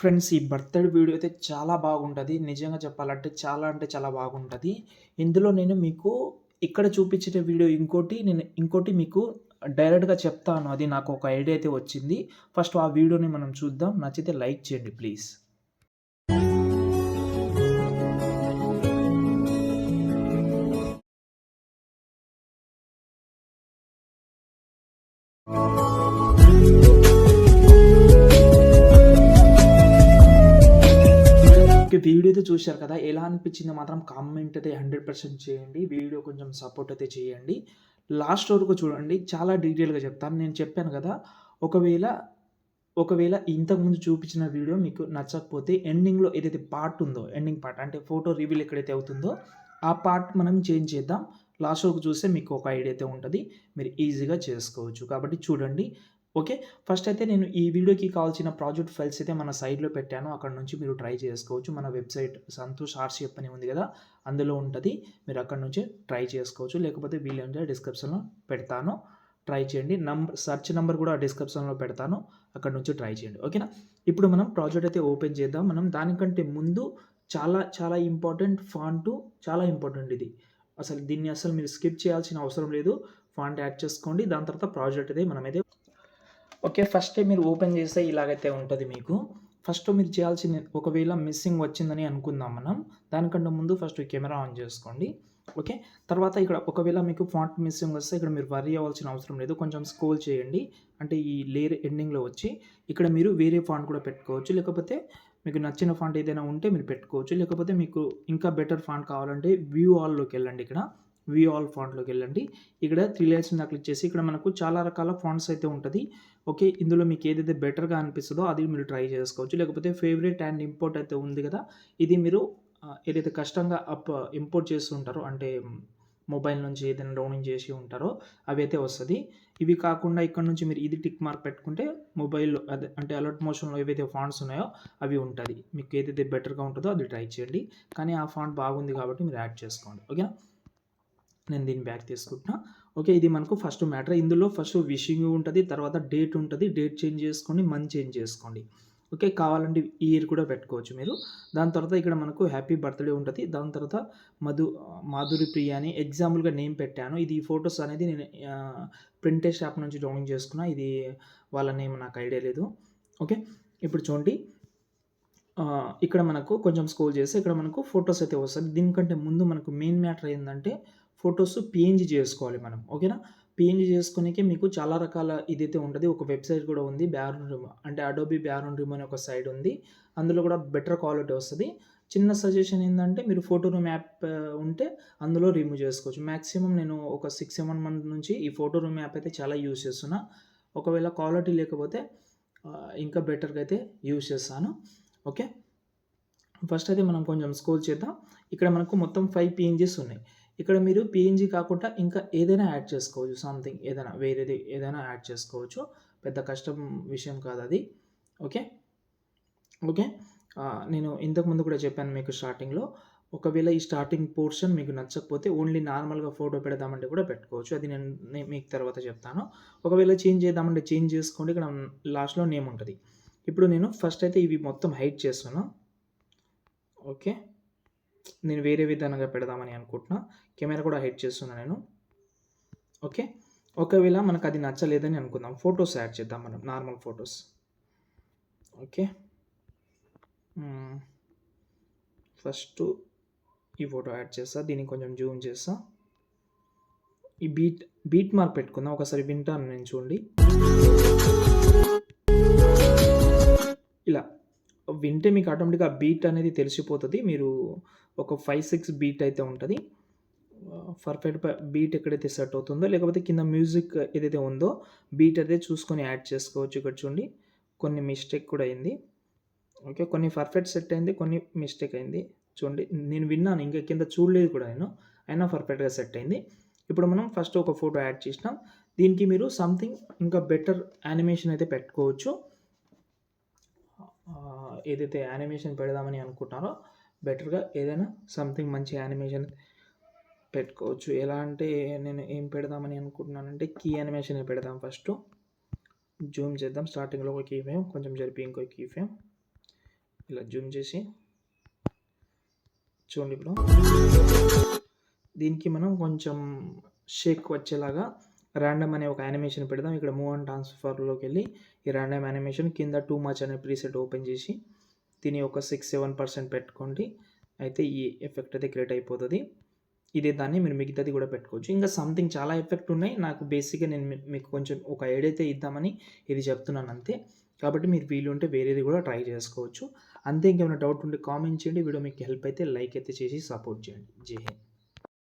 Friends ఈ birthday video అయితే చాలా బాగుంటది. నిజంగా చెప్పాలంటే చాలా అంటే చాలా బాగుంటది. ఇందులో నేను మీకు ఇక్కడ చూపించిన వీడియో ఇంకోటి మీకు డైరెక్ట్‌గా చెప్తాను. అది నాకు ఒక ఐడియా అయితే వచ్చింది. ఫస్ట్ ఆ వీడియోని మనం చూద్దాం. నచ్చితే లైక్ చేయండి ప్లీజ్. ఓకే. వీడియో అయితే చూశారు కదా! ఎలా అనిపించిందో మాత్రం కామెంట్ అయితే 100% చేయండి. వీడియో కొంచెం సపోర్ట్ అయితే చేయండి. లాస్ట్ వరకు చూడండి. చాలా డీటెయిల్‌గా చెప్తాను. నేను చెప్పాను కదా! ఒకవేళ ఒకవేళ ఇంతకుముందు చూపించిన వీడియో మీకు నచ్చకపోతే ఎండింగ్‌లో ఏదైతే పార్ట్ ఉందో, ఎండింగ్ పార్ట్ అంటే ఫోటో రివీల్ ఎక్కడైతే అవుతుందో, ఆ పార్ట్ మనం చేంజ్ చేద్దాం. లాస్ట్ వరకు చూస్తే మీకు ఒక ఐడియా అయితే ఉంటది. మీరు ఈజీగా చేసుకోవచ్చు. కాబట్టి చూడండి. ఓకే. ఫస్ట్ అయితే నేను ఈ వీడియోకి కావాల్సిన ప్రాజెక్ట్ ఫైల్స్ అయితే మన సైడ్‌లో పెట్టాను. అక్కడ నుంచి మీరు ట్రై చేసుకోవచ్చు. మన వెబ్‌సైట్ సంతోష్ ఆర్‌సిఎఫ్ అని ఉంది కదా! అందులో ఉంటది. మీరు అక్కడి నుంచి ట్రై చేసుకోవచ్చు. లేకపోతే వీలైతే డిస్క్రిప్షన్‌లో పెడతాను. ట్రై చేయండి. సెర్చ్ నంబర్ కూడా డిస్క్రిప్షన్‌లో పెడతాను. అక్కడి నుంచి ట్రై చేయండి. ఓకేనా? ఇప్పుడు మనం ప్రాజెక్ట్ అయితే ఓపెన్ చేద్దాం. మనం దానికంటే ముందు చాలా చాలా ఇంపార్టెంట్ చాలా ఇంపార్టెంట్ ఇది. దీన్ని అసలు మీరు స్కిప్ చేయాల్సిన అవసరం లేదు. ఫాంట్ యాడ్ చేసుకోండి. దాని తర్వాత ప్రాజెక్ట్ అయితే మనమైతే ఓకే. ఫస్టే మీరు ఓపెన్ చేస్తే ఇలాగైతే ఉంటది మీకు. ఫస్ట్ మీరు చేయాల్సింది ఒకవేళ మిస్సింగ్ వచ్చిందని అనుకుందాం మనం. దానికంటే ముందు ఫస్ట్ కెమెరా ఆన్ చేసుకోండి. ఓకే. తర్వాత ఇక్కడ ఒకవేళ మీకు ఫాంట్ మిస్సింగ్ వస్తే ఇక్కడ మీరు వర్రీ అవ్వాల్సిన అవసరం లేదు. కొంచెం స్క్రోల్ చేయండి. అంటే ఈ లేయర్ ఎండింగ్‌లో వచ్చి ఇక్కడ మీరు వేరే ఫాంట్ కూడా పెట్టుకోవచ్చు. లేకపోతే మీకు నచ్చిన ఫాంట్ ఏదైనా ఉంటే మీరు పెట్టుకోవచ్చు. లేకపోతే మీకు ఇంకా బెటర్ ఫాంట్ కావాలంటే వ్యూ ఆల్‌లోకెళ్ళండి ఇక్కడ. వ్యూ ఆల్ ఫాంట్‌లోకెళ్ళండి. ఇక్కడ 3 లైన్స్ మీద క్లిక్ చేసి ఇక్కడ మనకు చాలా రకాల ఫాంట్స్ అయితే ఉంటది. ఓకే. ఇందులో మీకు ఏదైతే బెటర్‌గా అనిపిస్తదో అది మీరు ట్రై చేసుకోవచ్చు. లేకపోతే ఫేవరెట్ అండ్ ఇంపోర్ట్ అయితే ఉంది కదా! ఇది మీరు ఏదైతే కష్టంగా ఇంపోర్ట్ చేస్తుంటారో అంటే మొబైల్ నుంచి ఏదైనా డౌన్లోడ్ చేసి ఉంటారో అవి అయితే వస్తది. ఇవి కాకుండా ఇక్కడ నుంచి మీరు ఇది టిక్ మార్క్ పెట్టుకుంటే మొబైల్‌లో అదే అంటే అలర్ట్ మోషన్‌లో ఏవైతే ఫాంట్స్ ఉన్నాయో అవి ఉంటది. మీకు ఏదైతే బెటర్‌గా ఉంటదో అది ట్రై చేయండి. కానీ ఆ ఫాంట్ బాగుంది కాబట్టి మీరు యాడ్ చేసుకోండి. ఓకేనా? నేను దీన్ని బ్యాక్ తీసుకుంటున్నా. ఓకే. ఇది మనకు ఫస్ట్ మ్యాటర్. ఇందులో ఫస్ట్ విషింగ్ ఉంటది. తర్వాత డేట్ ఉంటది. డేట్ చేంజ్ చేసుకోండి. మంత్ చేంజ్ చేసుకోండి. ఓకే. కావాలంటే ఇయర్ కూడా పెట్టుకోవచ్చు మీరు. దాని తర్వాత ఇక్కడ మనకు హ్యాపీ బర్త్‌డే ఉంటది. దాని తర్వాత మాధురి ప్రియ అని ఎగ్జాంపుల్‌గా నేమ్ పెట్టాను. ఇది ఫోటోస్ అనేది నేను ప్రింటెస్ట్ యాప్ నుంచి డౌన్లోడ్ చేసుకున్నా. ఇది వాళ్ళ నేమ్ నాకు ఐడియా లేదు. ఓకే. ఇప్పుడు చూడండి. ఇక్కడ మనకు కొంచెం స్క్రోల్ చేస్తే ఇక్కడ మనకు ఫోటోస్ అయితే వస్తది. దీనికంటే ముందు మనకు మెయిన్ మ్యాటర్ ఏందంటే ఫోటోస్ పీఎన్‌జీ చేసుకోవాలి మనం. ఓకేనా? పీఎన్‌జీ చేసుకోనీకి మీకు చాలా రకాల ఇదైతే ఉంటది. ఒక వెబ్‌సైట్ కూడా ఉంది. బ్యాక్‌గ్రౌండ్ రిమూవ్ అంటే అడోబీ బ్యాక్‌గ్రౌండ్ రిమూవ్ అనే ఒక సైట్ ఉంది. అందులో కూడా బెటర్ క్వాలిటీ వస్తది. చిన్న సజెషన్ ఏందంటే మీరు ఫోటో రూమ్ యాప్ ఉంటే అందులో రిమూవ్ చేసుకోవచ్చు. మాక్సిమం నేను ఒక 6, 7 మంత్ నుంచి ఈ ఫోటో రూమ్ యాప్ అయితే చాలా యూజ్ చేస్తున్నా. ఒకవేళ క్వాలిటీ లేకపోతే ఇంకా బెటర్‌గా అయితే యూజ్ చేస్తాను. ఓకే. ఫస్ట్ అయితే మనం కొంచెం స్క్రోల్ చేద్దాం. ఇక్కడ మనకు మొత్తం 5 పీఎన్‌జీస్ ఉన్నాయి. ఇక్కడ మీరు పీఎన్‌జీ కాకుండా ఇంకా ఏదైనా యాడ్ చేసుకోవచ్చు. సంథింగ్ ఏదైనా వేరేది ఏదైనా యాడ్ చేసుకోవచ్చు. పెద్ద కష్టం విషయం కాదది. ఓకే. ఓకే. నేను ఇంతకుముందు కూడా చెప్పాను మీకు స్టార్టింగ్‌లో. ఒకవేళ ఈ స్టార్టింగ్ పోర్షన్ మీకు నచ్చకపోతే ఓన్లీ నార్మల్‌గా ఫోటో పెడదామంటే కూడా పెట్టుకోవచ్చు. అది నేను మీకు తర్వాత చెప్తాను. ఒకవేళ చేంజ్ చేద్దామంటే చేంజ్ చేసుకోండి. ఇక్కడ లాస్ట్‌లో నేమ్ ఉంటది. ఇప్పుడు నేను ఫస్ట్ అయితే ఇవి మొత్తం హైడ్ చేస్తున్నా. ఓకే. నేను వేరే విధానంగా పెడదామని అనుకుంటున్నా. కెమెరా కూడా హైడ్ చేస్తున్నా నేను. ఓకే. ఒకవేళ మనకది నచ్చలేదని అనుకుందాం. ఫోటోస్ యాడ్ చేద్దాం మనం. Normal photos. ఓకే. ఫస్టు ఈ ఫోటో యాడ్ చేస్తా. దీన్ని కొంచెం జూమ్ చేస్తా. ఈ బీట్ మార్క్ పెట్టుకుందాం. ఒకసారి వింటాను నేను చూడండి. ఇలా వింటే మీకు ఆటోమేటిక్‌గా బీట్ అనేది తెలిసిపోతది. మీరు ఒక 5, 6 బీట్ అయితే ఉంటది. పర్ఫెక్ట్ బీట్ ఎక్కడైతే సెట్ అవుతుందో లేకపోతే కింద మ్యూజిక్ ఏదైతే ఉందో బీట్ అయితే చూసుకొని యాడ్ చేసుకోవచ్చు. ఇక్కడ చూడండి. కొన్ని మిస్టేక్ కూడా అయింది. ఓకే. కొన్ని పర్ఫెక్ట్ సెట్ అయింది. కొన్ని మిస్టేక్ అయింది. చూడండి. నేను విన్నాను. ఇంకా కింద చూడలేదు కూడా నేను. అయినా పర్ఫెక్ట్‌గా సెట్ అయింది. ఇప్పుడు మనం ఫస్ట్ ఒక ఫోటో యాడ్ చేసినాం. దీనికి మీరు సంథింగ్ ఇంకా బెటర్ యానిమేషన్ అయితే పెట్టుకోవచ్చు. ఏదైతే యానిమేషన్ పెడదామని అనుకుంటున్నారో బెటర్‌గా ఏదైనా సంథింగ్ మంచి యానిమేషన్ పెట్టుకోవచ్చు. ఎలా అంటే నేను ఏం పెడదామని అనుకుంటున్నానంటే కీ యానిమేషనే పెడదాం ఫస్టు. జూమ్ చేద్దాం. స్టార్టింగ్‌లో ఒక కీ ఫ్రేమ్ కొంచెం జరిపి ఇంకో కీ ఫ్రేమ్. ఇలా జూమ్ చేసి చూడండి బ్రో. దీనికి మనం కొంచెం షేక్ వచ్చేలాగా ర్యాండమ్ అనే ఒక యానిమేషన్ పెడదాం. ఇక్కడ మూవ్ అండ్ ట్రాన్స్ఫర్లోకి వెళ్ళి ఈ ర్యాండమ్ యానిమేషన్ కింద టూ మచ్ అనే ప్రీసెట్ ఓపెన్ చేసి దీని ఒక 6-7% పెట్టుకోండి. అయితే ఈ ఎఫెక్ట్ అయితే క్రియేట్ అయిపోతుంది. ఇదే దాన్ని మీరు మిగతాది కూడా పెట్టుకోవచ్చు. ఇంకా సంథింగ్ చాలా ఎఫెక్ట్ ఉన్నాయి. నాకు బేసిక్గా నేను మీకు కొంచెం ఒక ఐడియా అయితే ఇద్దామని ఇది చెప్తున్నాను అంతే. కాబట్టి మీరు వీలుంటే వేరేది కూడా ట్రై చేసుకోవచ్చు. అంతే. ఇంకేమైనా డౌట్ ఉంటే కామెంట్ చేయండి. వీడియో మీకు హెల్ప్ అయితే లైక్ అయితే చేసి సపోర్ట్ చేయండి. జై హింద్.